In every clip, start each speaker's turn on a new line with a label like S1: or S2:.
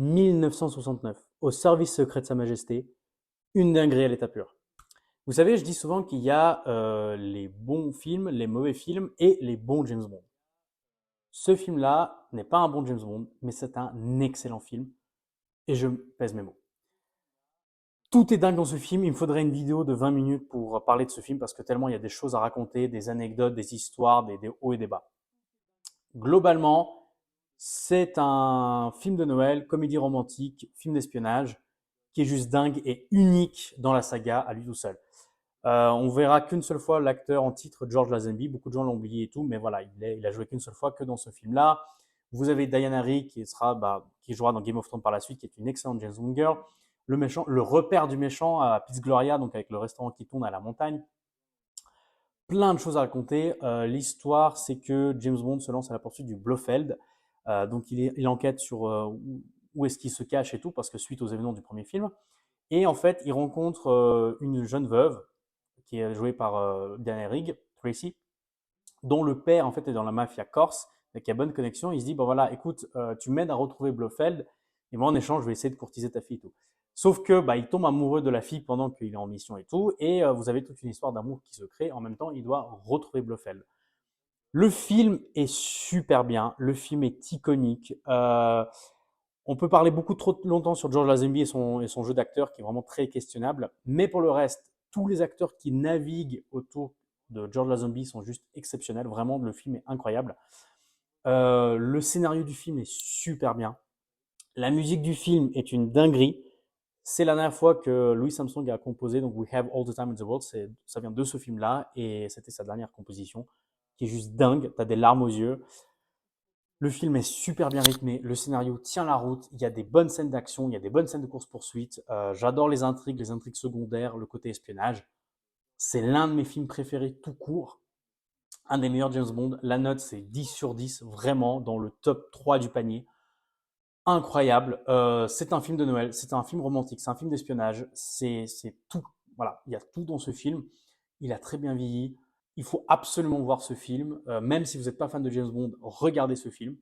S1: 1969, au service secret de Sa Majesté, une dinguerie à l'état pur. Vous savez, je dis souvent qu'il y a les bons films, les mauvais films et les bons James Bond. Ce film-là n'est pas un bon James Bond, mais c'est un excellent film, et je pèse mes mots. Tout est dingue dans ce film, il me faudrait une vidéo de 20 minutes pour parler de ce film, parce que tellement il y a des choses à raconter, des anecdotes, des histoires, des hauts et des bas. Globalement, c'est un film de Noël, comédie romantique, film d'espionnage, qui est juste dingue et unique dans la saga à lui tout seul. On verra qu'une seule fois l'acteur en titre, George Lazenby. Beaucoup de gens l'ont oublié et tout, mais voilà, il a joué qu'une seule fois que dans ce film-là. Vous avez Diana Rigg qui jouera dans Game of Thrones par la suite, qui est une excellente James Bond girl. Le méchant, le repère du méchant à Piz Gloria, donc avec le restaurant qui tourne à la montagne. Plein de choses à raconter. L'histoire, c'est que James Bond se lance à la poursuite du Blofeld. Donc il enquête sur où est-ce qu'il se cache et tout, parce que suite aux événements du premier film. Et en fait, il rencontre une jeune veuve qui est jouée par Diana Rigg, Tracy, dont le père en fait est dans la mafia corse, et qui a bonne connexion. Il se dit bon voilà, écoute, tu m'aides à retrouver Blofeld, et moi en échange, je vais essayer de courtiser ta fille et tout. Sauf que il tombe amoureux de la fille pendant qu'il est en mission et tout, et vous avez toute une histoire d'amour qui se crée. En même temps, il doit retrouver Blofeld. Le film est super bien, le film est iconique. On peut parler beaucoup trop longtemps sur George Lazenby et son jeu d'acteur qui est vraiment très questionnable, mais pour le reste, tous les acteurs qui naviguent autour de George Lazenby sont juste exceptionnels. Vraiment, le film est incroyable. Le scénario du film est super bien. La musique du film est une dinguerie. C'est la dernière fois que Louis Armstrong a composé, donc We Have All the Time in the World, ça vient de ce film-là, et c'était sa dernière composition, qui est juste dingue, t'as des larmes aux yeux. Le film est super bien rythmé, le scénario tient la route, il y a des bonnes scènes d'action, il y a des bonnes scènes de course-poursuite. J'adore les intrigues secondaires, le côté espionnage. C'est l'un de mes films préférés tout court, un des meilleurs James Bond. La note, c'est 10 sur 10, vraiment dans le top 3 du panier. Incroyable. C'est un film de Noël, c'est un film romantique, c'est un film d'espionnage, c'est tout. Voilà, il y a tout dans ce film. Il a très bien vieilli. Il faut absolument voir ce film. Même si vous n'êtes pas fan de James Bond, regardez ce film.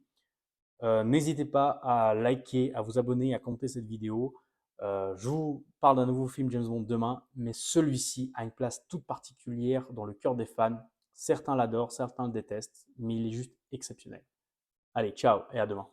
S1: N'hésitez pas à liker, à vous abonner, à commenter cette vidéo. Je vous parle d'un nouveau film James Bond demain, mais celui-ci a une place toute particulière dans le cœur des fans. Certains l'adorent, certains le détestent, mais il est juste exceptionnel. Allez, ciao et à demain.